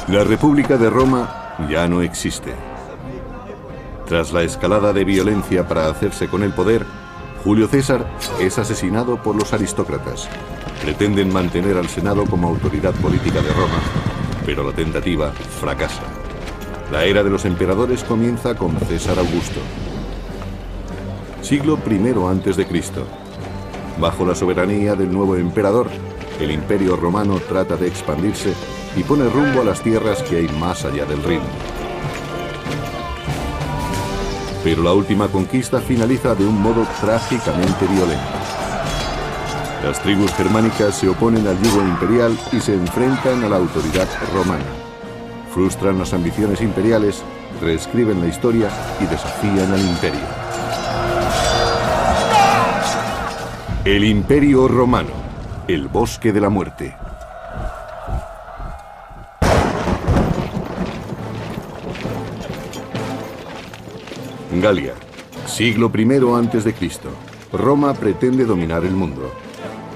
La República de Roma ya no existe. Tras la escalada de violencia para hacerse con el poder, Julio César es asesinado por los aristócratas. Pretenden mantener al Senado como autoridad política de Roma, pero la tentativa fracasa. La era de los emperadores comienza con César Augusto. Siglo I a.C. Bajo la soberanía del nuevo emperador, el Imperio Romano trata de expandirse y pone rumbo a las tierras que hay más allá del Rin. Pero la última conquista finaliza de un modo trágicamente violento. Las tribus germánicas se oponen al yugo imperial y se enfrentan a la autoridad romana. Frustran las ambiciones imperiales, reescriben la historia y desafían al imperio. El Imperio Romano, el bosque de la muerte. Galia, siglo I a.C. Roma pretende dominar el mundo.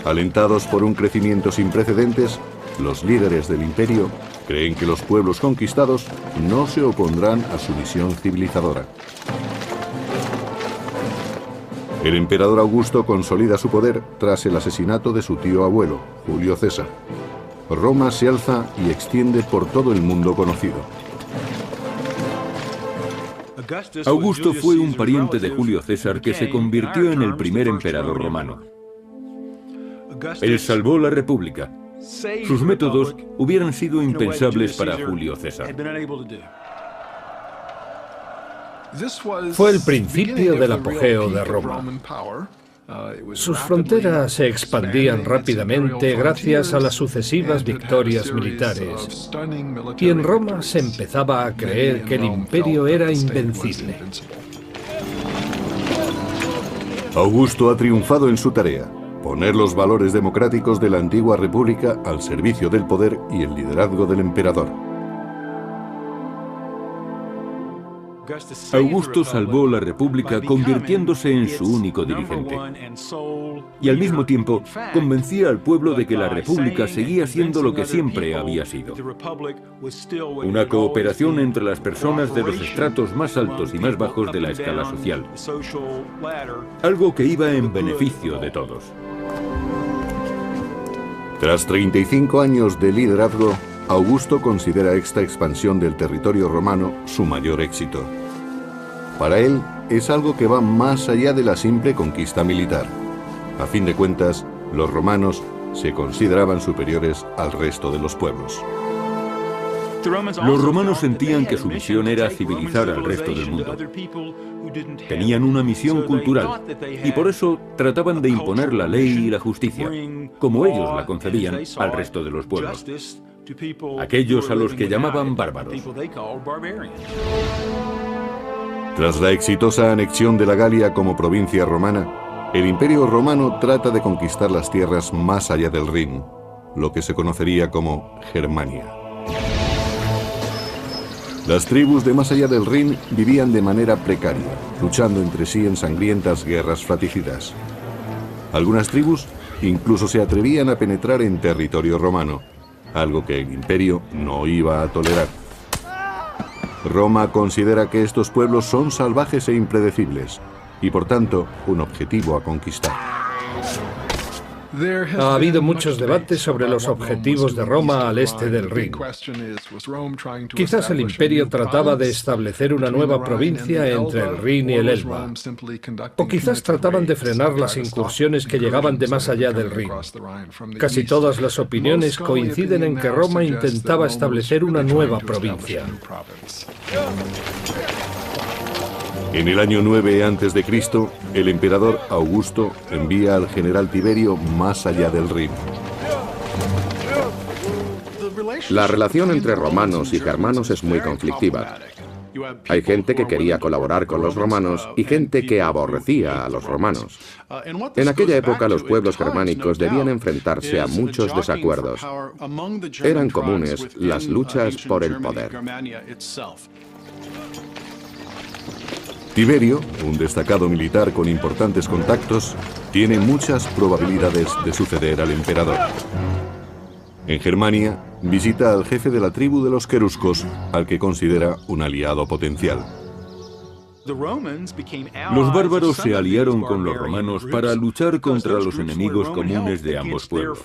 Alentados por un crecimiento sin precedentes, los líderes del imperio creen que los pueblos conquistados no se opondrán a su misión civilizadora. El emperador Augusto consolida su poder tras el asesinato de su tío abuelo, Julio César. Roma se alza y extiende por todo el mundo conocido. Augusto fue un pariente de Julio César que se convirtió en el primer emperador romano. Él salvó la República. Sus métodos hubieran sido impensables para Julio César. Fue el principio del apogeo de Roma. Sus fronteras se expandían rápidamente gracias a las sucesivas victorias militares, y en Roma se empezaba a creer que el imperio era invencible. Augusto ha triunfado en su tarea: poner los valores democráticos de la antigua república al servicio del poder y el liderazgo del emperador. Augusto salvó la República convirtiéndose en su único dirigente. Y al mismo tiempo convencía al pueblo de que la República seguía siendo lo que siempre había sido: una cooperación entre las personas de los estratos más altos y más bajos de la escala social. Algo que iba en beneficio de todos. Tras 35 años de liderazgo, Augusto considera esta expansión del territorio romano su mayor éxito. Para él, es algo que va más allá de la simple conquista militar. A fin de cuentas, los romanos se consideraban superiores al resto de los pueblos. Los romanos sentían que su misión era civilizar al resto del mundo. Tenían una misión cultural y por eso trataban de imponer la ley y la justicia, como ellos la concebían, al resto de los pueblos, aquellos a los que llamaban bárbaros. Tras la exitosa anexión de la Galia como provincia romana, el Imperio Romano trata de conquistar las tierras más allá del Rin, lo que se conocería como Germania. Las tribus de más allá del Rin vivían de manera precaria, luchando entre sí en sangrientas guerras fratricidas. Algunas tribus incluso se atrevían a penetrar en territorio romano, algo que el imperio no iba a tolerar. Roma considera que estos pueblos son salvajes e impredecibles, y por tanto, un objetivo a conquistar. Ha habido muchos debates sobre los objetivos de Roma al este del Rin. Quizás el imperio trataba de establecer una nueva provincia entre el Rin y el Elba. O quizás trataban de frenar las incursiones que llegaban de más allá del Rin. Casi todas las opiniones coinciden en que Roma intentaba establecer una nueva provincia. En el año 9 a.C., el emperador Augusto envía al general Tiberio más allá del Rin. La relación entre romanos y germanos es muy conflictiva. Hay gente que quería colaborar con los romanos y gente que aborrecía a los romanos. En aquella época los pueblos germánicos debían enfrentarse a muchos desacuerdos. Eran comunes las luchas por el poder. Tiberio, un destacado militar con importantes contactos, tiene muchas probabilidades de suceder al emperador. En Germania, visita al jefe de la tribu de los queruscos, al que considera un aliado potencial. Los bárbaros se aliaron con los romanos para luchar contra los enemigos comunes de ambos pueblos.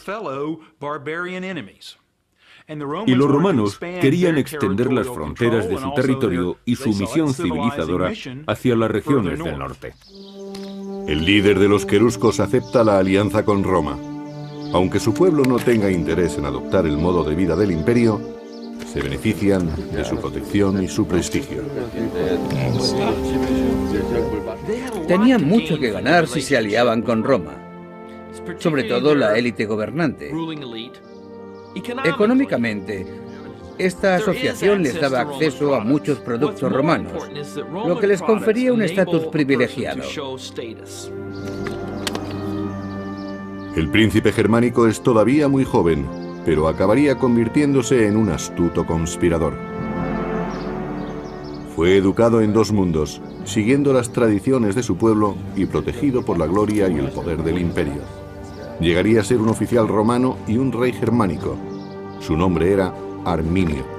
Y los romanos querían extender las fronteras de su territorio y su misión civilizadora hacia las regiones del norte. El líder de los queruscos acepta la alianza con Roma. Aunque su pueblo no tenga interés en adoptar el modo de vida del imperio, se benefician de su protección y su prestigio. Tenían mucho que ganar si se aliaban con Roma, sobre todo la élite gobernante. Económicamente, esta asociación les daba acceso a muchos productos romanos, lo que les confería un estatus privilegiado. El príncipe germánico es todavía muy joven, pero acabaría convirtiéndose en un astuto conspirador. Fue educado en dos mundos, siguiendo las tradiciones de su pueblo y protegido por la gloria y el poder del imperio. Llegaría a ser un oficial romano y un rey germánico. Su nombre era Arminio.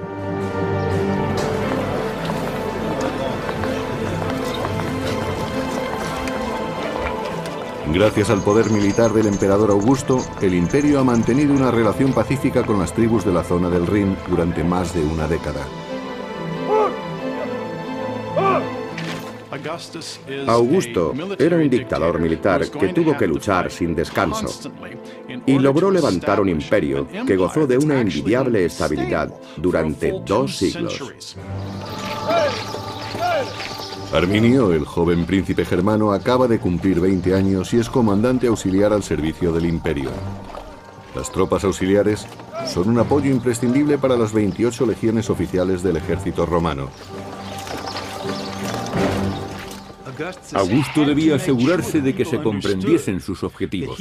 Gracias al poder militar del emperador Augusto, el imperio ha mantenido una relación pacífica con las tribus de la zona del Rin durante más de una década. Augusto era un dictador militar que tuvo que luchar sin descanso y logró levantar un imperio que gozó de una envidiable estabilidad durante 2 siglos. Arminio, el joven príncipe germano, acaba de cumplir 20 años y es comandante auxiliar al servicio del imperio. Las tropas auxiliares son un apoyo imprescindible para las 28 legiones oficiales del ejército romano. Augusto debía asegurarse de que se comprendiesen sus objetivos.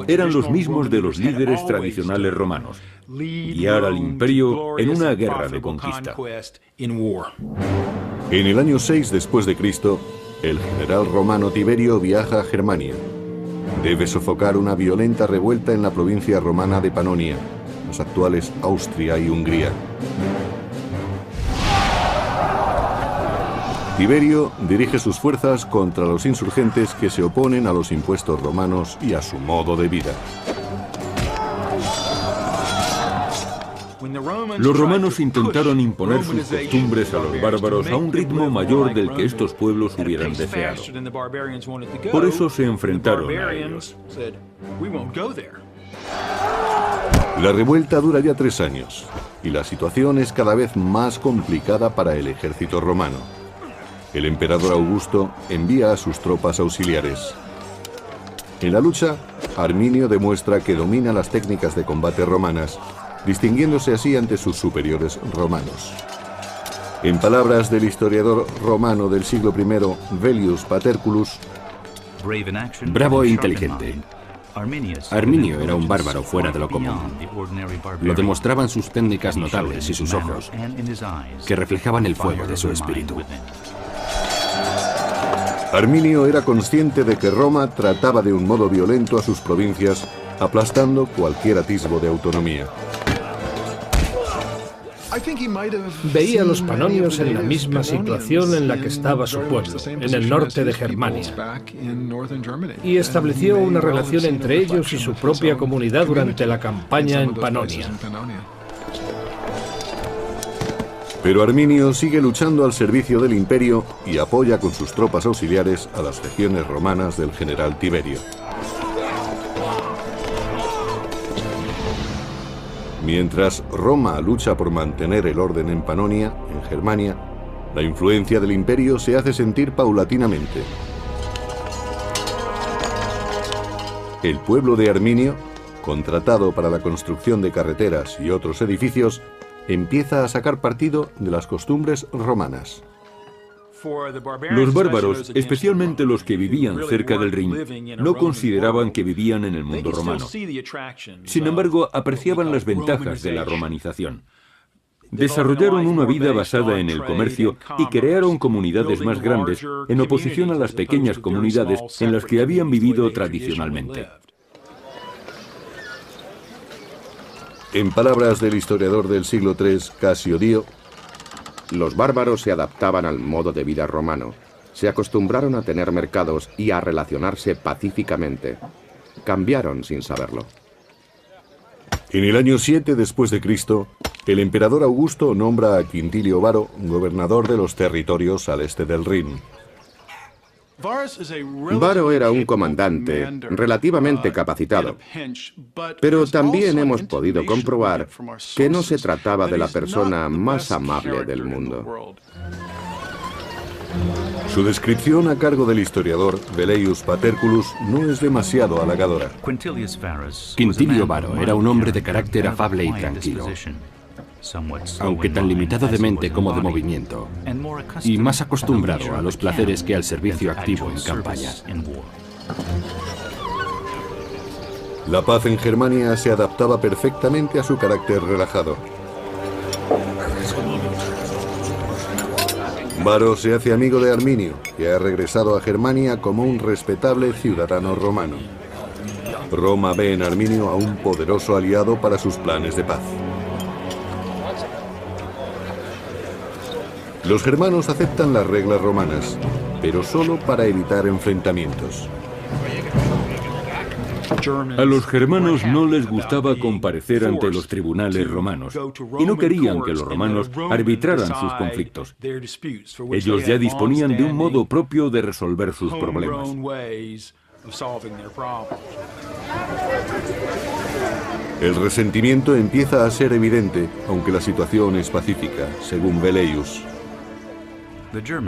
Eran los mismos de los líderes tradicionales romanos: guiar al imperio en una guerra de conquista. En el año 6 después de Cristo, el general romano Tiberio viaja a Germania. Debe sofocar una violenta revuelta en la provincia romana de Panonia, las actuales Austria y Hungría. Tiberio dirige sus fuerzas contra los insurgentes que se oponen a los impuestos romanos y a su modo de vida. Los romanos intentaron imponer sus costumbres a los bárbaros a un ritmo mayor del que estos pueblos hubieran deseado. Por eso se enfrentaron a ellos. La revuelta dura ya 3 años y la situación es cada vez más complicada para el ejército romano. El emperador Augusto envía a sus tropas auxiliares. En la lucha, Arminio demuestra que domina las técnicas de combate romanas, distinguiéndose así ante sus superiores romanos. En palabras del historiador romano del siglo I, Velius Paterculus, bravo e inteligente. Arminio era un bárbaro fuera de lo común. Lo demostraban sus técnicas notables y sus ojos, que reflejaban el fuego de su espíritu. Arminio era consciente de que Roma trataba de un modo violento a sus provincias, aplastando cualquier atisbo de autonomía. Veía a los panonios en la misma situación en la que estaba su pueblo, en el norte de Germania, y estableció una relación entre ellos y su propia comunidad durante la campaña en Panonia. Pero Arminio sigue luchando al servicio del imperio y apoya con sus tropas auxiliares a las legiones romanas del general Tiberio. Mientras Roma lucha por mantener el orden en Panonia, en Germania, la influencia del imperio se hace sentir paulatinamente. El pueblo de Arminio, contratado para la construcción de carreteras y otros edificios, empieza a sacar partido de las costumbres romanas. Los bárbaros, especialmente los que vivían cerca del Rin, no consideraban que vivían en el mundo romano. Sin embargo, apreciaban las ventajas de la romanización. Desarrollaron una vida basada en el comercio y crearon comunidades más grandes en oposición a las pequeñas comunidades en las que habían vivido tradicionalmente. En palabras del historiador del siglo III, Casio Dio, los bárbaros se adaptaban al modo de vida romano, se acostumbraron a tener mercados y a relacionarse pacíficamente. Cambiaron sin saberlo. En el año 7 después de Cristo, el emperador Augusto nombra a Quintilio Varo gobernador de los territorios al este del Rin. Varo era un comandante relativamente capacitado, pero también hemos podido comprobar que no se trataba de la persona más amable del mundo. Su descripción a cargo del historiador Velleius Paterculus no es demasiado halagadora. Quintilio Varo era un hombre de carácter afable y tranquilo, aunque tan limitado de mente como de movimiento, y más acostumbrado a los placeres que al servicio activo en campaña. La paz en Germania se adaptaba perfectamente a su carácter relajado. Varo se hace amigo de Arminio, que ha regresado a Germania como un respetable ciudadano romano. Roma ve en Arminio a un poderoso aliado para sus planes de paz. Los germanos aceptan las reglas romanas, pero solo para evitar enfrentamientos. A los germanos no les gustaba comparecer ante los tribunales romanos y no querían que los romanos arbitraran sus conflictos. Ellos ya disponían de un modo propio de resolver sus problemas. El resentimiento empieza a ser evidente, aunque la situación es pacífica, según Velleius.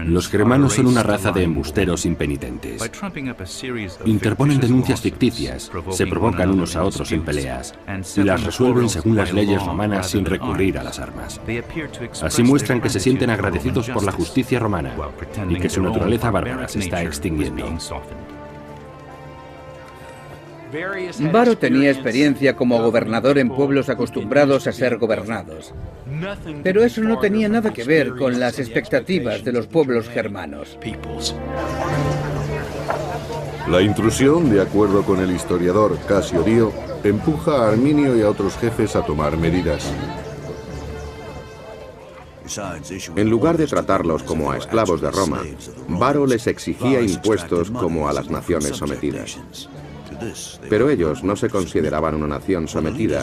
Los germanos son una raza de embusteros impenitentes. Interponen denuncias ficticias, se provocan unos a otros en peleas y las resuelven según las leyes romanas sin recurrir a las armas. Así muestran que se sienten agradecidos por la justicia romana y que su naturaleza bárbara se está extinguiendo. Varo tenía experiencia como gobernador en pueblos acostumbrados a ser gobernados. Pero eso no tenía nada que ver con las expectativas de los pueblos germanos. La intrusión, de acuerdo con el historiador Casio Dio, empuja a Arminio y a otros jefes a tomar medidas. En lugar de tratarlos como a esclavos de Roma, Varo les exigía impuestos como a las naciones sometidas. Pero ellos no se consideraban una nación sometida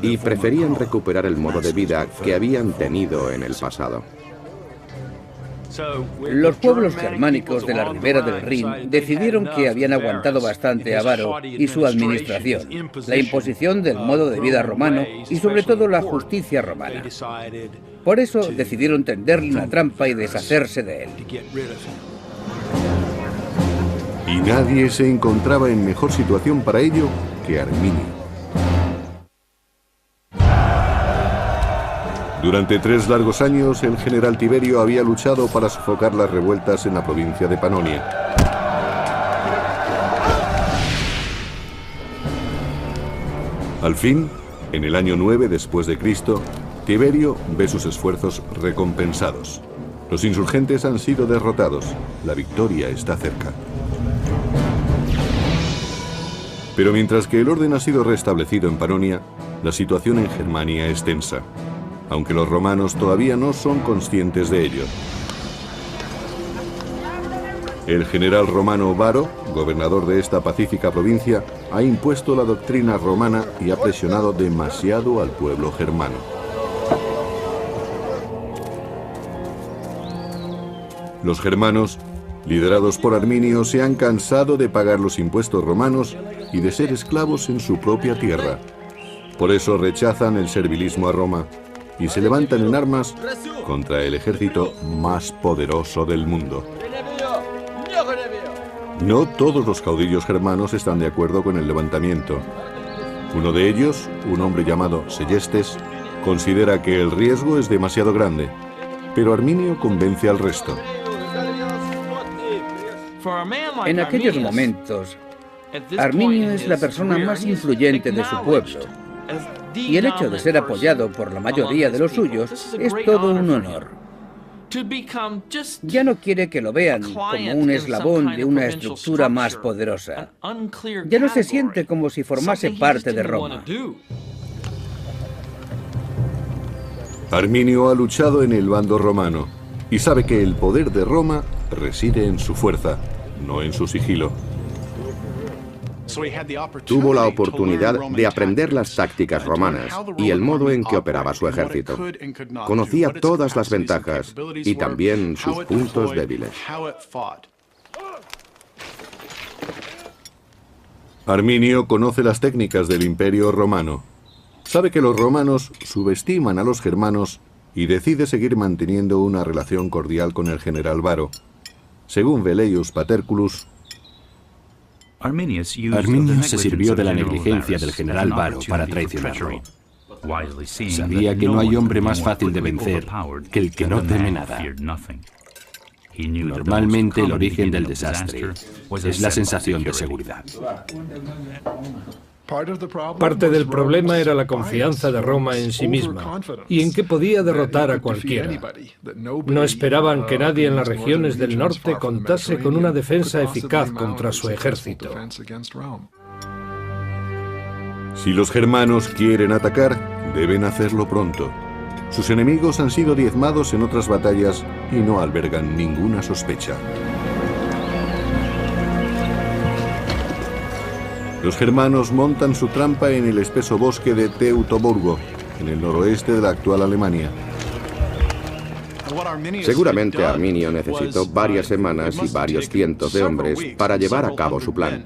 y preferían recuperar el modo de vida que habían tenido en el pasado. Los pueblos germánicos de la ribera del Rin decidieron que habían aguantado bastante a Varo y su administración, la imposición del modo de vida romano y sobre todo la justicia romana. Por eso decidieron tenderle una trampa y deshacerse de él. Y nadie se encontraba en mejor situación para ello que Arminio. Durante 3 largos años, el general Tiberio había luchado para sofocar las revueltas en la provincia de Panonia. Al fin, en el año 9 después de Cristo, Tiberio ve sus esfuerzos recompensados. Los insurgentes han sido derrotados. La victoria está cerca. Pero mientras que el orden ha sido restablecido en Panonia, la situación en Germania es tensa, aunque los romanos todavía no son conscientes de ello. El general romano Varo, gobernador de esta pacífica provincia, ha impuesto la doctrina romana y ha presionado demasiado al pueblo germano. Los germanos, liderados por Arminio, se han cansado de pagar los impuestos romanos y de ser esclavos en su propia tierra. Por eso rechazan el servilismo a Roma y se levantan en armas contra el ejército más poderoso del mundo. No todos los caudillos germanos están de acuerdo con el levantamiento. Uno de ellos, un hombre llamado Sellestes, considera que el riesgo es demasiado grande, pero Arminio convence al resto. En aquellos momentos, Arminio es la persona más influyente de su pueblo, y el hecho de ser apoyado por la mayoría de los suyos es todo un honor. Ya no quiere que lo vean como un eslabón de una estructura más poderosa. Ya no se siente como si formase parte de Roma. Arminio ha luchado en el bando romano y sabe que el poder de Roma reside en su fuerza, no en su sigilo. Tuvo la oportunidad de aprender las tácticas romanas y el modo en que operaba su ejército. Conocía todas las ventajas y también sus puntos débiles. Arminio conoce las técnicas del Imperio Romano. Sabe que los romanos subestiman a los germanos y decide seguir manteniendo una relación cordial con el general Varo. Según Velleius Paterculus, Arminio se sirvió de la negligencia del general Varo para traicionarlo. Sabía que no hay hombre más fácil de vencer que el que no teme nada. Normalmente el origen del desastre es la sensación de seguridad. Parte del problema era la confianza de Roma en sí misma y en que podía derrotar a cualquiera. No esperaban que nadie en las regiones del norte contase con una defensa eficaz contra su ejército. si los germanos quieren atacar, deben hacerlo pronto. Sus enemigos han sido diezmados en otras batallas y no albergan ninguna sospecha. Los germanos montan su trampa en el espeso bosque de Teutoburgo, en el noroeste de la actual Alemania. Seguramente Arminio necesitó varias semanas y varios cientos de hombres para llevar a cabo su plan.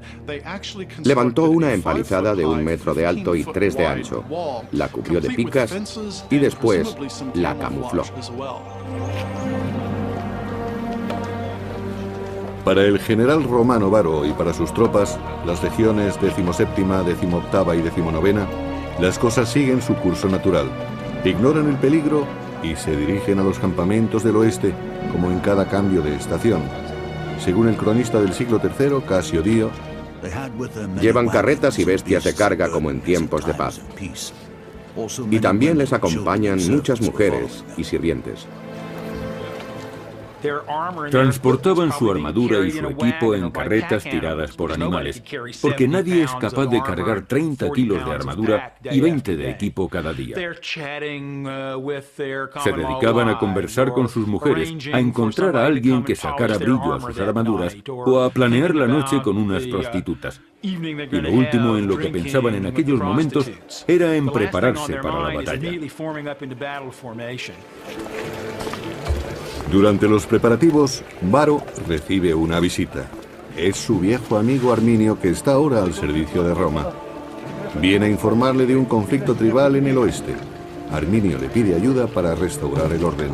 Levantó una empalizada de 1 metro de alto y 3 de ancho, la cubrió de picas y después la camufló. Para el general romano Varo y para sus tropas, las legiones 17ª, 18ª y 19ª, las cosas siguen su curso natural. Ignoran el peligro y se dirigen a los campamentos del oeste, como en cada cambio de estación. Según el cronista del siglo III, Casio Dio, llevan carretas y bestias de carga como en tiempos de paz. Y también les acompañan muchas mujeres y sirvientes. Transportaban su armadura y su equipo en carretas tiradas por animales, porque nadie es capaz de cargar 30 kilos de armadura y 20 de equipo cada día. Se dedicaban a conversar con sus mujeres, a encontrar a alguien que sacara brillo a sus armaduras o a planear la noche con unas prostitutas. Y lo último en lo que pensaban en aquellos momentos era en prepararse para la batalla. Durante los preparativos, Varo recibe una visita. Es su viejo amigo Arminio, que está ahora al servicio de Roma. Viene a informarle de un conflicto tribal en el oeste. Arminio le pide ayuda para restaurar el orden.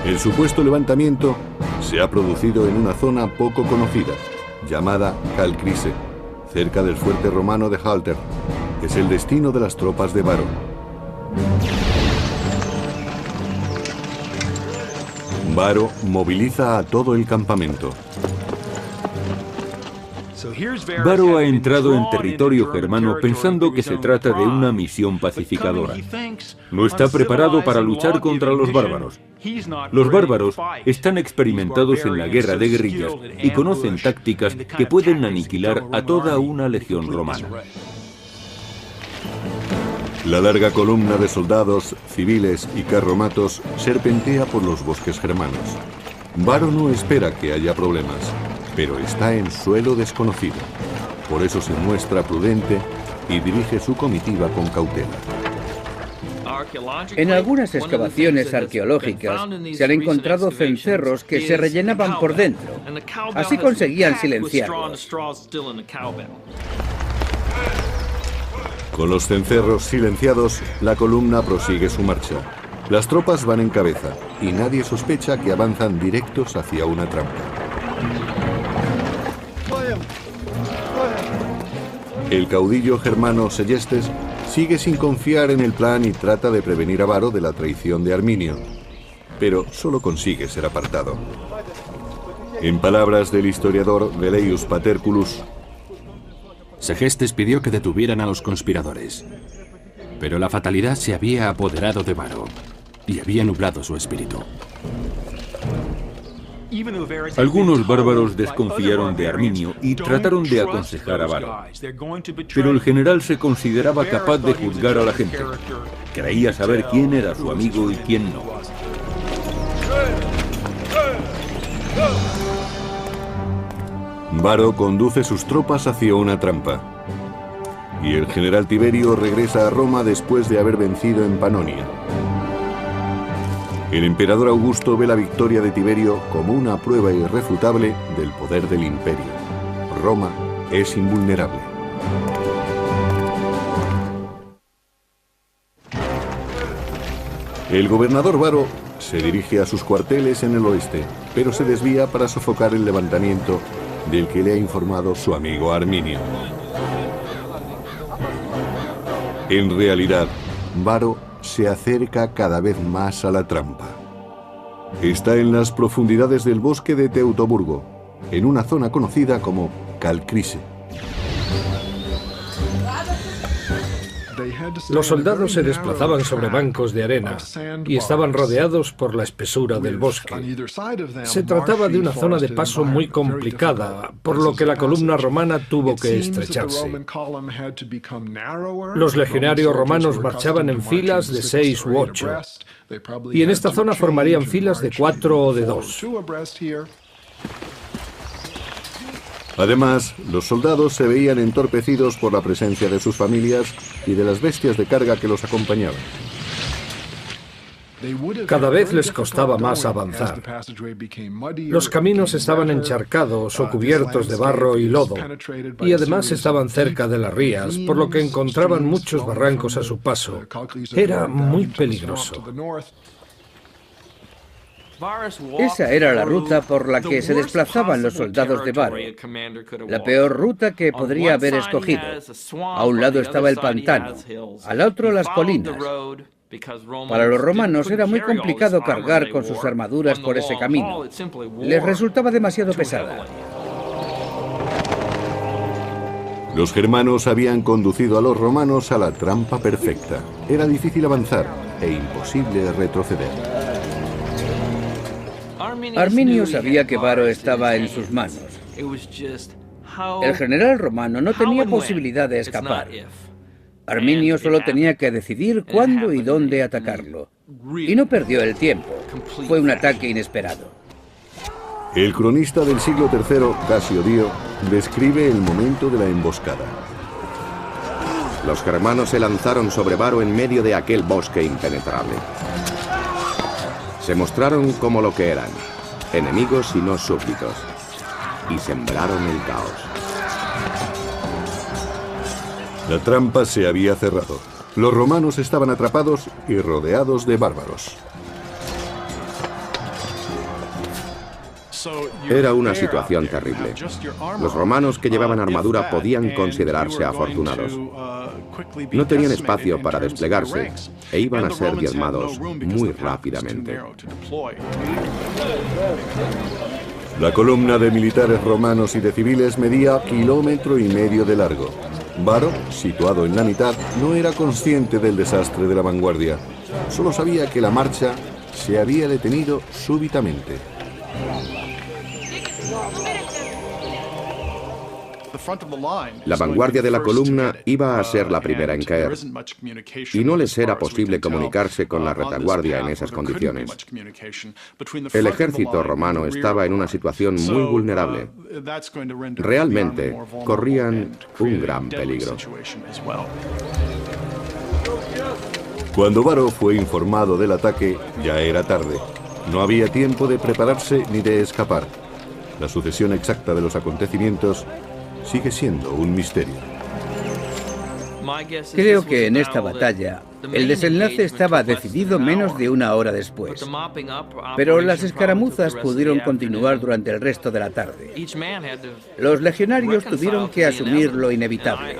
El supuesto levantamiento se ha producido en una zona poco conocida, llamada Calcrise, cerca del fuerte romano de Halter. Es el destino de las tropas de Varo. Varo moviliza a todo el campamento. Varo ha entrado en territorio germano pensando que se trata de una misión pacificadora. No está preparado para luchar contra los bárbaros. Los bárbaros están experimentados en la guerra de guerrillas y conocen tácticas que pueden aniquilar a toda una legión romana. La larga columna de soldados, civiles y carromatos serpentea por los bosques germanos. Varo no espera que haya problemas, pero está en suelo desconocido. Por eso se muestra prudente y dirige su comitiva con cautela. En algunas excavaciones arqueológicas se han encontrado cencerros que se rellenaban por dentro. Así conseguían silenciarlos. Con los cencerros silenciados, la columna prosigue su marcha. Las tropas van en cabeza y nadie sospecha que avanzan directos hacia una trampa. El caudillo germano Seyestes sigue sin confiar en el plan y trata de prevenir a Varo de la traición de Arminio, pero solo consigue ser apartado. En palabras del historiador Velleius Paterculus, Segestes pidió que detuvieran a los conspiradores, pero la fatalidad se había apoderado de Varo y había nublado su espíritu. Algunos bárbaros desconfiaron de Arminio y trataron de aconsejar a Varo. Pero el general se consideraba capaz de juzgar a la gente. Creía saber quién era su amigo y quién no. Varo conduce sus tropas hacia una trampa. Y el general Tiberio regresa a Roma después de haber vencido en Panonia. El emperador Augusto ve la victoria de Tiberio como una prueba irrefutable del poder del imperio. Roma es invulnerable. El gobernador Varo se dirige a sus cuarteles en el oeste, pero se desvía para sofocar el levantamiento del que le ha informado su amigo Arminio. En realidad, Varo se acerca cada vez más a la trampa. Está en las profundidades del bosque de Teutoburgo, en una zona conocida como Calcrise. Los soldados se desplazaban sobre bancos de arena y estaban rodeados por la espesura del bosque. Se trataba de una zona de paso muy complicada, por lo que la columna romana tuvo que estrecharse. Los legionarios romanos marchaban en filas de 6 u 8, y en esta zona formarían filas de 4 o de 2. Además, los soldados se veían entorpecidos por la presencia de sus familias y de las bestias de carga que los acompañaban. Cada vez les costaba más avanzar. Los caminos estaban encharcados o cubiertos de barro y lodo, y además estaban cerca de las rías, por lo que encontraban muchos barrancos a su paso. Era muy peligroso. Esa era la ruta por la que se desplazaban los soldados de Varo. La peor ruta que podría haber escogido. A un lado estaba el pantano, al otro las colinas. Para los romanos era muy complicado cargar con sus armaduras por ese camino. Les resultaba demasiado pesada. Los germanos habían conducido a los romanos a la trampa perfecta. Era difícil avanzar e imposible retroceder. Arminio sabía que Varo estaba en sus manos. El general romano no tenía posibilidad de escapar. Arminio solo tenía que decidir cuándo y dónde atacarlo. Y no perdió el tiempo. Fue un ataque inesperado. El cronista del siglo III, Casio Dio, describe el momento de la emboscada. Los germanos se lanzaron sobre Varo en medio de aquel bosque impenetrable. Se mostraron como lo que eran, enemigos y no súbditos, y sembraron el caos. La trampa se había cerrado. Los romanos estaban atrapados y rodeados de bárbaros. Era una situación terrible. Los romanos que llevaban armadura podían considerarse afortunados. No tenían espacio para desplegarse e iban a ser diezmados muy rápidamente. La columna de militares romanos y de civiles medía 1,5 kilómetros de largo. Varo, situado en la mitad, no era consciente del desastre de la vanguardia. Solo sabía que la marcha se había detenido súbitamente. La vanguardia de la columna iba a ser la primera en caer, y no les era posible comunicarse con la retaguardia en esas condiciones. El ejército romano estaba en una situación muy vulnerable. Realmente corrían un gran peligro. Cuando Varo fue informado del ataque, ya era tarde. No había tiempo de prepararse ni de escapar. La sucesión exacta de los acontecimientos sigue siendo un misterio. Creo que en esta batalla el desenlace estaba decidido menos de una hora después, pero las escaramuzas pudieron continuar durante el resto de la tarde. Los legionarios tuvieron que asumir lo inevitable.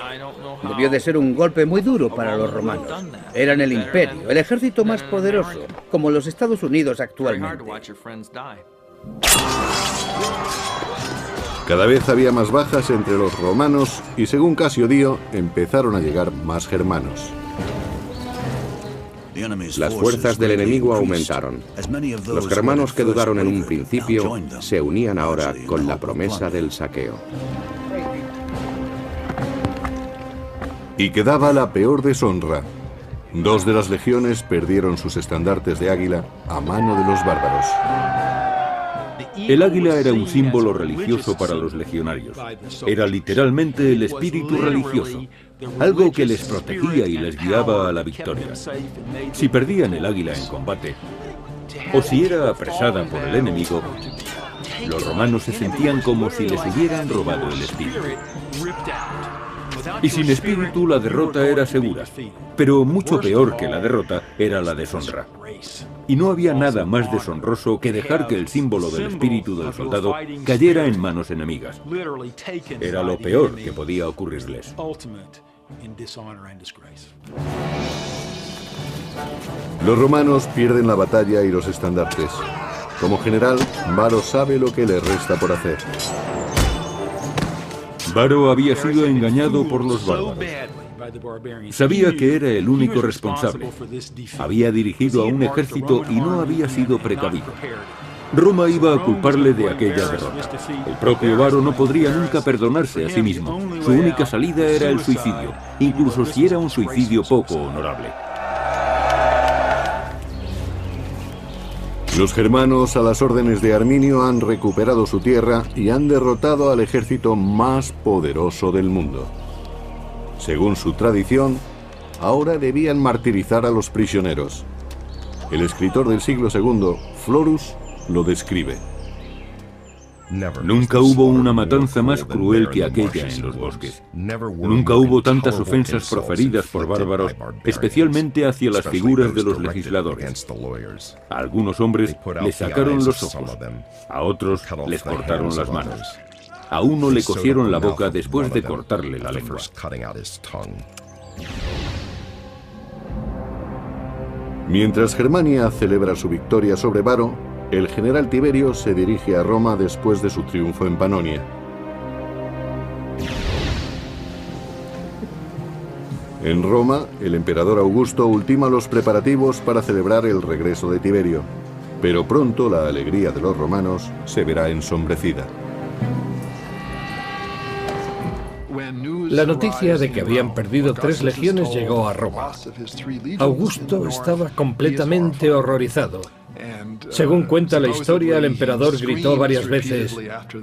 Debió de ser un golpe muy duro para los romanos. Eran el imperio, el ejército más poderoso, como los Estados Unidos actualmente. Cada vez había más bajas entre los romanos y, según Casio Dio, empezaron a llegar más germanos. Las fuerzas del enemigo aumentaron. Los germanos que dudaron en un principio se unían ahora con la promesa del saqueo. Y quedaba la peor deshonra. 2 de las legiones perdieron sus estandartes de águila a mano de los bárbaros. El águila era un símbolo religioso para los legionarios. Era literalmente el espíritu religioso, algo que les protegía y les guiaba a la victoria. Si perdían el águila en combate, o si era apresada por el enemigo, los romanos se sentían como si les hubieran robado el espíritu. Y sin espíritu la derrota era segura, pero mucho peor que la derrota era la deshonra. Y no había nada más deshonroso que dejar que el símbolo del espíritu del soldado cayera en manos enemigas. Era lo peor que podía ocurrirles. Los romanos pierden la batalla y los estandartes. Como general, Varo sabe lo que le resta por hacer. Varo había sido engañado por los bárbaros. Sabía que era el único responsable. Había dirigido a un ejército y no había sido precavido. Roma iba a culparle de aquella derrota. El propio Varo no podría nunca perdonarse a sí mismo. Su única salida era el suicidio, incluso si era un suicidio poco honorable. Los germanos, a las órdenes de Arminio, han recuperado su tierra y han derrotado al ejército más poderoso del mundo. Según su tradición, ahora debían martirizar a los prisioneros. El escritor del siglo II, Florus, lo describe. Nunca hubo una matanza más cruel que aquella en los bosques. Nunca hubo tantas ofensas proferidas por bárbaros, especialmente hacia las figuras de los legisladores. A algunos hombres les sacaron los ojos, a otros les cortaron las manos. A uno le cosieron la boca después de cortarle la lengua. Mientras Germania celebra su victoria sobre Varo, el general Tiberio se dirige a Roma después de su triunfo en Panonia. En Roma, el emperador Augusto ultima los preparativos para celebrar el regreso de Tiberio, pero pronto la alegría de los romanos se verá ensombrecida. La noticia de que habían perdido 3 legiones llegó a Roma. Augusto estaba completamente horrorizado. Según cuenta la historia, el emperador gritó varias veces: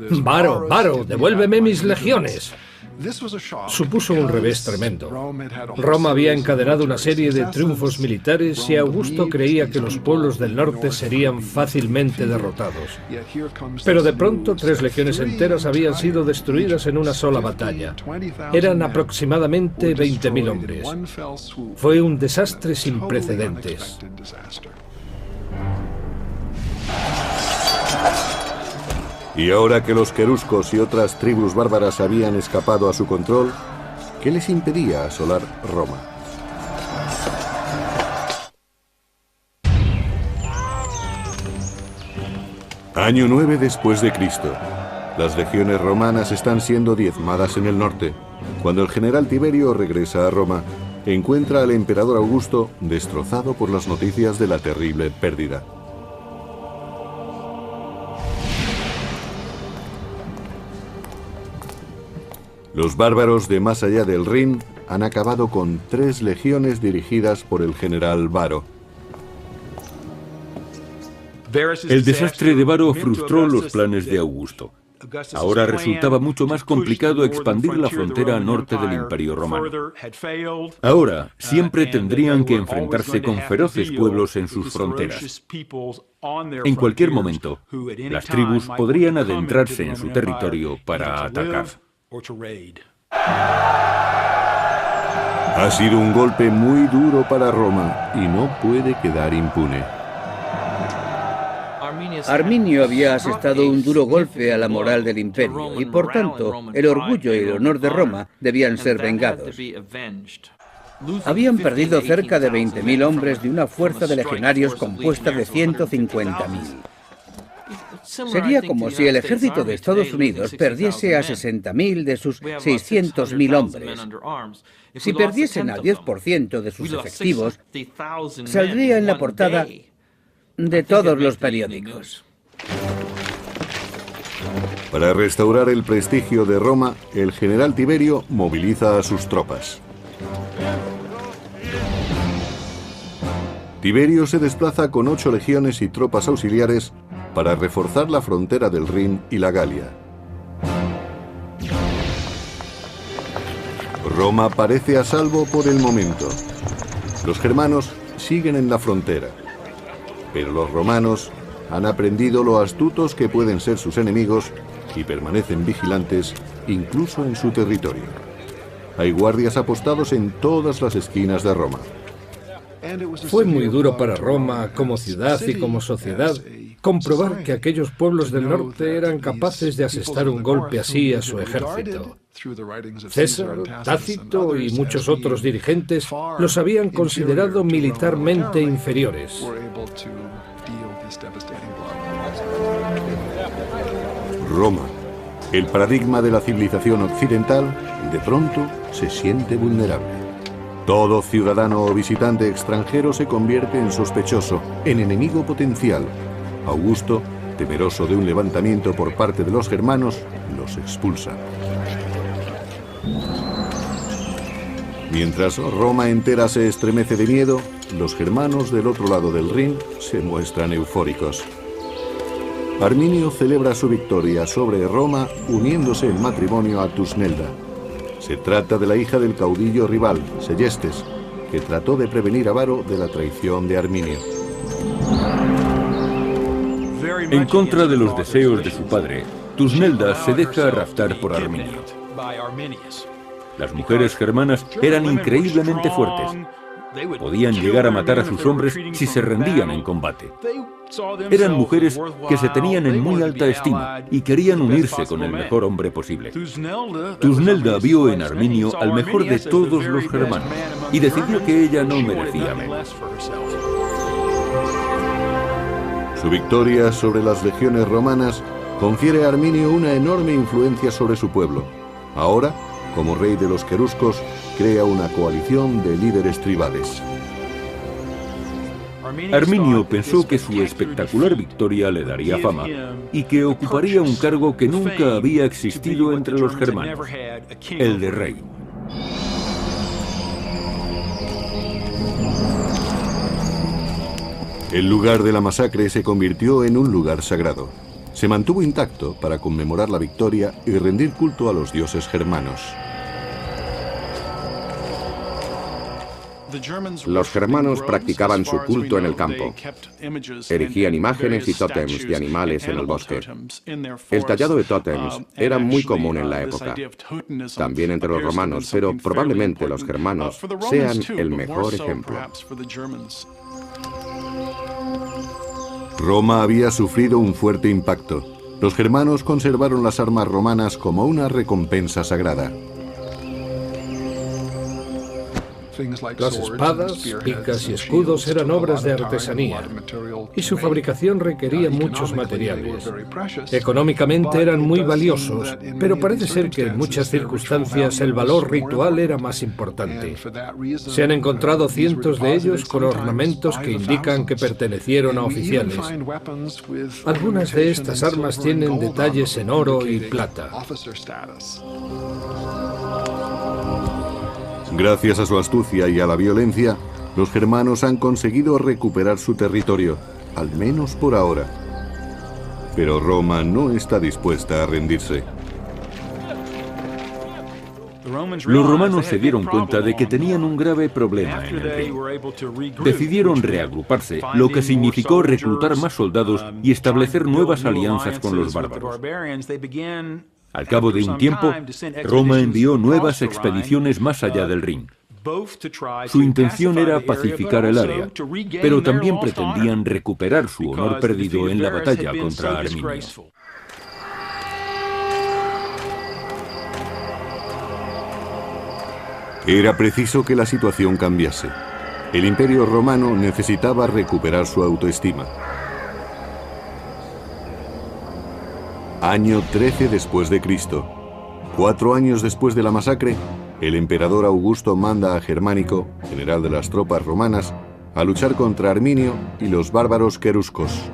«Varo, Varo, devuélveme mis legiones». Supuso un revés tremendo. Roma había encadenado una serie de triunfos militares y Augusto creía que los pueblos del norte serían fácilmente derrotados. Pero de pronto 3 legiones enteras habían sido destruidas en una sola batalla. Eran aproximadamente 20.000 hombres. Fue un desastre sin precedentes. Y ahora que los queruscos y otras tribus bárbaras habían escapado a su control, ¿qué les impedía asolar Roma? Año 9 después de Cristo. Las legiones romanas están siendo diezmadas en el norte. Cuando el general Tiberio regresa a Roma, encuentra al emperador Augusto destrozado por las noticias de la terrible pérdida. Los bárbaros de más allá del Rin han acabado con 3 legiones dirigidas por el general Varo. El desastre de Varo frustró los planes de Augusto. Ahora resultaba mucho más complicado expandir la frontera norte del Imperio Romano. Ahora siempre tendrían que enfrentarse con feroces pueblos en sus fronteras. En cualquier momento, las tribus podrían adentrarse en su territorio para atacar. Ha sido un golpe muy duro para Roma y no puede quedar impune. Arminio había asestado un duro golpe a la moral del imperio y, por tanto, el orgullo y el honor de Roma debían ser vengados. Habían perdido cerca de 20.000 hombres de una fuerza de legionarios compuesta de 150.000. Sería como si el ejército de Estados Unidos perdiese a 60.000 de sus 600.000 hombres. Si perdiesen al 10% de sus efectivos, saldría en la portada de todos los periódicos. Para restaurar el prestigio de Roma, el general Tiberio moviliza a sus tropas. Tiberio se desplaza con 8 legiones y tropas auxiliares para reforzar la frontera del Rin y la Galia. Roma parece a salvo por el momento. Los germanos siguen en la frontera, pero los romanos han aprendido lo astutos que pueden ser sus enemigos y permanecen vigilantes incluso en su territorio. Hay guardias apostados en todas las esquinas de Roma. Fue muy duro para Roma como ciudad y como sociedad comprobar que aquellos pueblos del norte eran capaces de asestar un golpe así a su ejército. César, Tácito y muchos otros dirigentes los habían considerado militarmente inferiores. Roma, el paradigma de la civilización occidental, de pronto se siente vulnerable. Todo ciudadano o visitante extranjero se convierte en sospechoso, en enemigo potencial. Augusto, temeroso de un levantamiento por parte de los germanos, los expulsa. Mientras Roma entera se estremece de miedo, los germanos del otro lado del Rin se muestran eufóricos. Arminio celebra su victoria sobre Roma uniéndose en matrimonio a Tusnelda. Se trata de la hija del caudillo rival, Seyestes, que trató de prevenir a Varo de la traición de Arminio. En contra de los deseos de su padre, Tusnelda se deja raptar por Arminio. Las mujeres germanas eran increíblemente fuertes. Podían llegar a matar a sus hombres si se rendían en combate. Eran mujeres que se tenían en muy alta estima y querían unirse con el mejor hombre posible. Tusnelda vio en Arminio al mejor de todos los germanos y decidió que ella no merecía menos. Su victoria sobre las legiones romanas confiere a Arminio una enorme influencia sobre su pueblo. Ahora, como rey de los queruscos, crea una coalición de líderes tribales. Arminio pensó que su espectacular victoria le daría fama y que ocuparía un cargo que nunca había existido entre los germanos, el de rey. El lugar de la masacre se convirtió en un lugar sagrado. Se mantuvo intacto para conmemorar la victoria y rendir culto a los dioses germanos. Los germanos practicaban su culto en el campo. Erigían imágenes y tótems de animales en el bosque. El tallado de tótems era muy común en la época, también entre los romanos, pero probablemente los germanos sean el mejor ejemplo. Roma había sufrido un fuerte impacto. Los germanos conservaron las armas romanas como una recompensa sagrada. Las espadas, picas y escudos eran obras de artesanía y su fabricación requería muchos materiales. Económicamente eran muy valiosos, pero parece ser que en muchas circunstancias el valor ritual era más importante. Se han encontrado cientos de ellos con ornamentos que indican que pertenecieron a oficiales. Algunas de estas armas tienen detalles en oro y plata. Gracias a su astucia y a la violencia, los germanos han conseguido recuperar su territorio, al menos por ahora. Pero Roma no está dispuesta a rendirse. Los romanos se dieron cuenta de que tenían un grave problema en el Rin. Decidieron reagruparse, lo que significó reclutar más soldados y establecer nuevas alianzas con los bárbaros. Al cabo de un tiempo, Roma envió nuevas expediciones más allá del Rin. Su intención era pacificar el área, pero también pretendían recuperar su honor perdido en la batalla contra Arminio. Era preciso que la situación cambiase. El Imperio Romano necesitaba recuperar su autoestima. Año 13 después de Cristo. 4 años después de la masacre, el emperador Augusto manda a Germánico, general de las tropas romanas, a luchar contra Arminio y los bárbaros queruscos.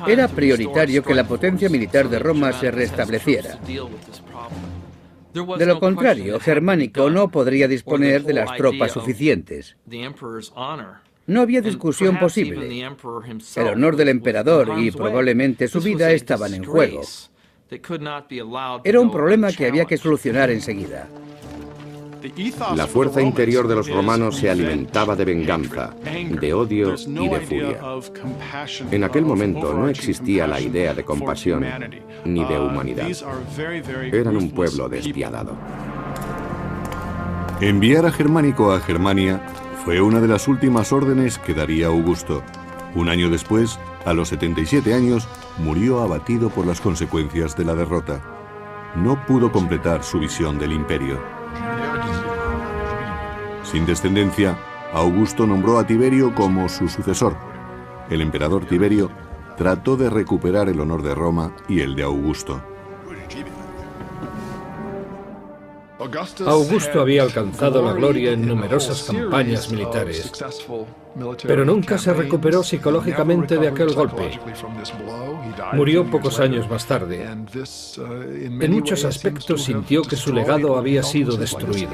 Era prioritario que la potencia militar de Roma se restableciera. De lo contrario, Germánico no podría disponer de las tropas suficientes. No había discusión posible. El honor del emperador y probablemente su vida estaban en juego. Era un problema que había que solucionar enseguida. La fuerza interior de los romanos se alimentaba de venganza, de odio y de furia. En aquel momento no existía la idea de compasión ni de humanidad. Eran un pueblo despiadado. Enviar a Germánico a Germania fue una de las últimas órdenes que daría Augusto. Un año después, a los 77 años, murió abatido por las consecuencias de la derrota. No pudo completar su visión del imperio. Sin descendencia, Augusto nombró a Tiberio como su sucesor. El emperador Tiberio trató de recuperar el honor de Roma y el de Augusto. Augusto había alcanzado la gloria en numerosas campañas militares, pero nunca se recuperó psicológicamente de aquel golpe. Murió pocos años más tarde. En muchos aspectos sintió que su legado había sido destruido.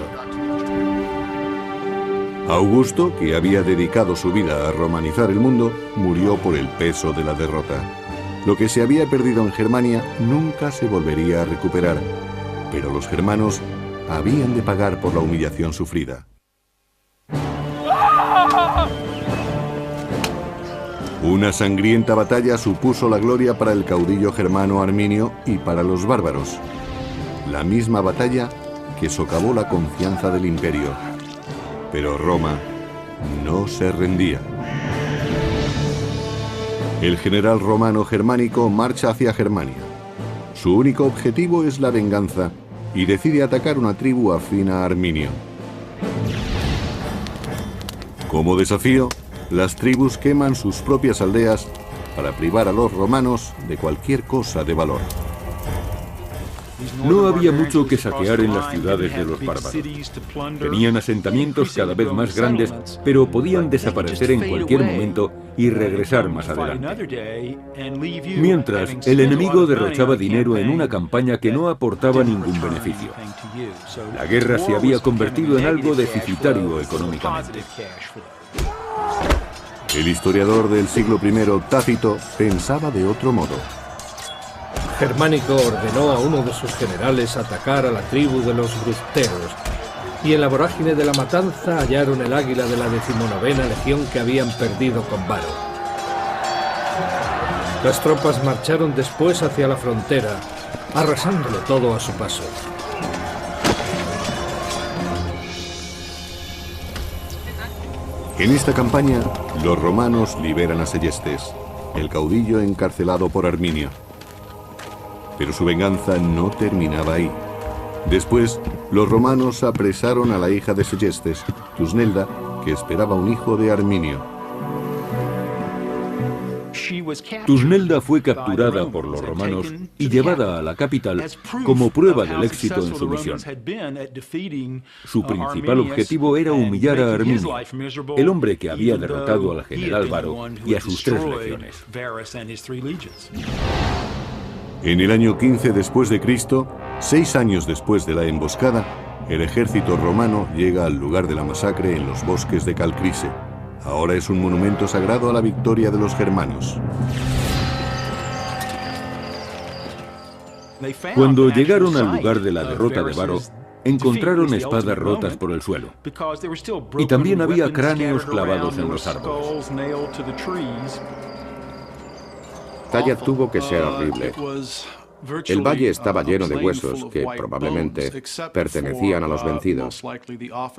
Augusto, que había dedicado su vida a romanizar el mundo, murió por el peso de la derrota. Lo que se había perdido en Germania nunca se volvería a recuperar, pero los germanos habían de pagar por la humillación sufrida. Una sangrienta batalla supuso la gloria para el caudillo germano Arminio y para los bárbaros. La misma batalla que socavó la confianza del imperio. Pero Roma no se rendía. El general romano Germánico marcha hacia Germania. Su único objetivo es la venganza y decide atacar una tribu afín a Arminio. Como desafío, las tribus queman sus propias aldeas para privar a los romanos de cualquier cosa de valor. No había mucho que saquear en las ciudades de los bárbaros. Tenían asentamientos cada vez más grandes, pero podían desaparecer en cualquier momento y regresar más adelante. Mientras, el enemigo derrochaba dinero en una campaña que no aportaba ningún beneficio. La guerra se había convertido en algo deficitario económicamente. El historiador del siglo I, Tácito, pensaba de otro modo. Germánico ordenó a uno de sus generales atacar a la tribu de los brusteros, y en la vorágine de la matanza hallaron el águila de la 19ª legión que habían perdido con Varo. Las tropas marcharon después hacia la frontera, arrasándolo todo a su paso. En esta campaña, los romanos liberan a Seyestes, el caudillo encarcelado por Arminio. Pero su venganza no terminaba ahí. Después, los romanos apresaron a la hija de Seyestes, Tusnelda, que esperaba un hijo de Arminio. Tusnelda fue capturada por los romanos y llevada a la capital como prueba del éxito en su misión. Su principal objetivo era humillar a Arminio, el hombre que había derrotado al general Varo y a sus 3 legiones. En el año 15 después de Cristo, 6 años después de la emboscada, el ejército romano llega al lugar de la masacre en los bosques de Calcrise. Ahora es un monumento sagrado a la victoria de los germanos. Cuando llegaron al lugar de la derrota de Varo, encontraron espadas rotas por el suelo. Y también había cráneos clavados en los árboles. Talla tuvo que ser horrible. El valle estaba lleno de huesos que probablemente pertenecían a los vencidos,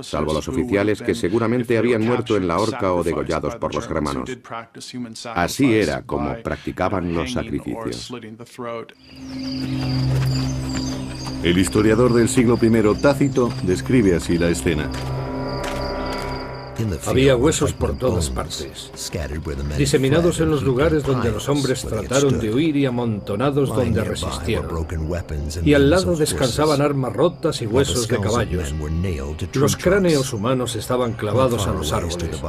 salvo los oficiales que seguramente habían muerto en la horca o degollados por los germanos. Así era como practicaban los sacrificios. El historiador del siglo I, Tácito, describe así la escena. Había huesos por todas partes, diseminados en los lugares donde los hombres trataron de huir y amontonados donde resistieron. Y al lado descansaban armas rotas y huesos de caballos. Los cráneos humanos estaban clavados a los árboles.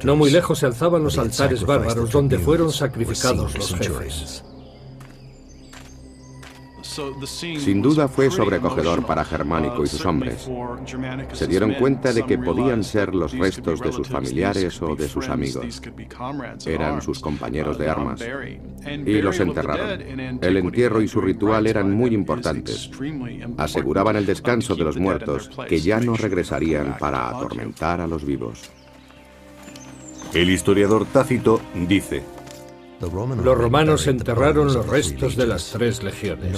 No muy lejos se alzaban los altares bárbaros donde fueron sacrificados los jefes. Sin duda fue sobrecogedor para Germánico y sus hombres. Se dieron cuenta de que podían ser los restos de sus familiares o de sus amigos. Eran sus compañeros de armas. Y los enterraron. El entierro y su ritual eran muy importantes. Aseguraban el descanso de los muertos, que ya no regresarían para atormentar a los vivos. El historiador Tácito dice: los romanos enterraron los restos de las 3 legiones.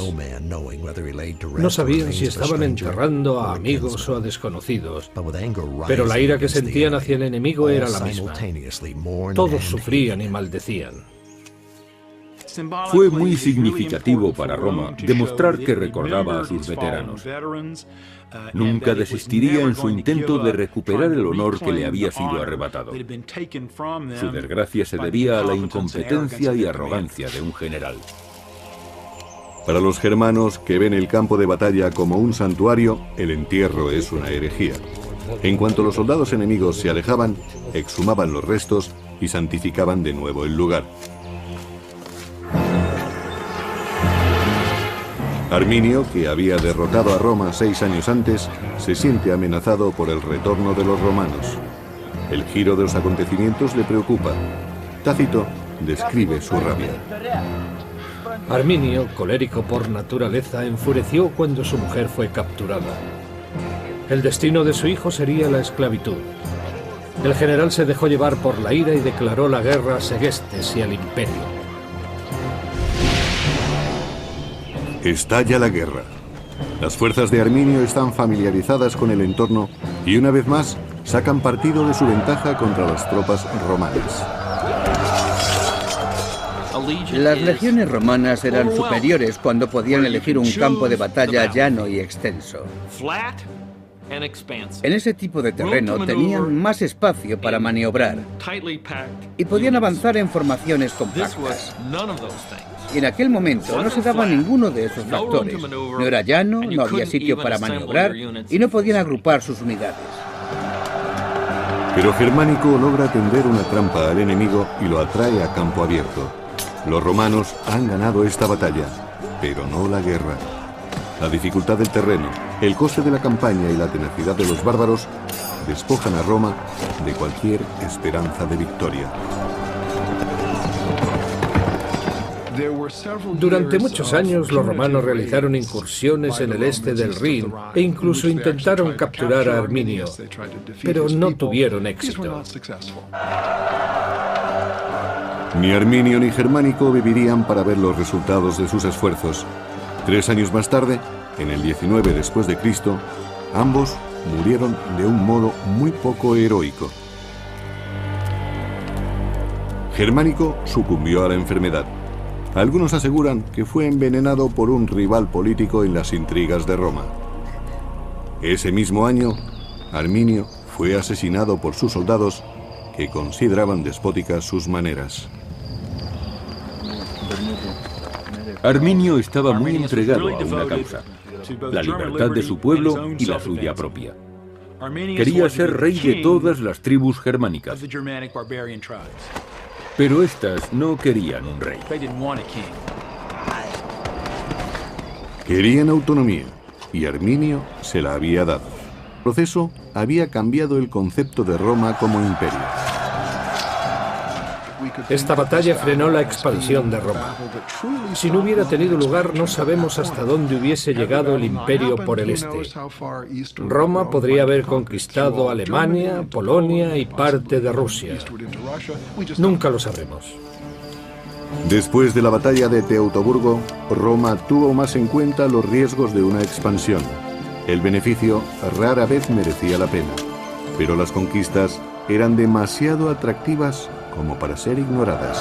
No sabían si estaban enterrando a amigos o a desconocidos, pero la ira que sentían hacia el enemigo era la misma. Todos sufrían y maldecían. Fue muy significativo para Roma demostrar que recordaba a sus veteranos. Nunca desistiría en su intento de recuperar el honor que le había sido arrebatado. Su desgracia se debía a la incompetencia y arrogancia de un general. Para los germanos, que ven el campo de batalla como un santuario, el entierro es una herejía. En cuanto los soldados enemigos se alejaban, exhumaban los restos y santificaban de nuevo el lugar. Arminio, que había derrotado a Roma 6 años antes, se siente amenazado por el retorno de los romanos. El giro de los acontecimientos le preocupa. Tácito describe su rabia. Arminio, colérico por naturaleza, enfureció cuando su mujer fue capturada. El destino de su hijo sería la esclavitud. El general se dejó llevar por la ira y declaró la guerra a Segestes y al imperio. Estalla la guerra. Las fuerzas de Arminio están familiarizadas con el entorno y una vez más sacan partido de su ventaja contra las tropas romanas. Las legiones romanas eran superiores cuando podían elegir un campo de batalla llano y extenso. En ese tipo de terreno tenían más espacio para maniobrar y podían avanzar en formaciones compactas. Y en aquel momento no se daba ninguno de esos factores. No era llano, no había sitio para maniobrar y no podían agrupar sus unidades. Pero Germánico logra tender una trampa al enemigo y lo atrae a campo abierto. Los romanos han ganado esta batalla, pero no la guerra. La dificultad del terreno, el coste de la campaña y la tenacidad de los bárbaros despojan a Roma de cualquier esperanza de victoria. Durante muchos años los romanos realizaron incursiones en el este del Rin e incluso intentaron capturar a Arminio, pero no tuvieron éxito. Ni Arminio ni Germánico vivirían para ver los resultados de sus esfuerzos. 3 años más tarde, en el 19 después de Cristo, ambos murieron de un modo muy poco heroico. Germánico sucumbió a la enfermedad. Algunos aseguran que fue envenenado por un rival político en las intrigas de Roma. Ese mismo año, Arminio fue asesinado por sus soldados que consideraban despóticas sus maneras. Arminio estaba muy entregado a una causa, la libertad de su pueblo y la suya propia. Quería ser rey de todas las tribus germánicas. Pero estas no querían un rey. Querían autonomía, y Arminio se la había dado. El proceso había cambiado el concepto de Roma como imperio. Esta batalla frenó la expansión de Roma. Si no hubiera tenido lugar, no sabemos hasta dónde hubiese llegado el imperio por el este. Roma podría haber conquistado Alemania, Polonia y parte de Rusia. Nunca lo sabremos. Después de la batalla de Teutoburgo, Roma tuvo más en cuenta los riesgos de una expansión. El beneficio rara vez merecía la pena, pero las conquistas eran demasiado atractivas como para ser ignoradas.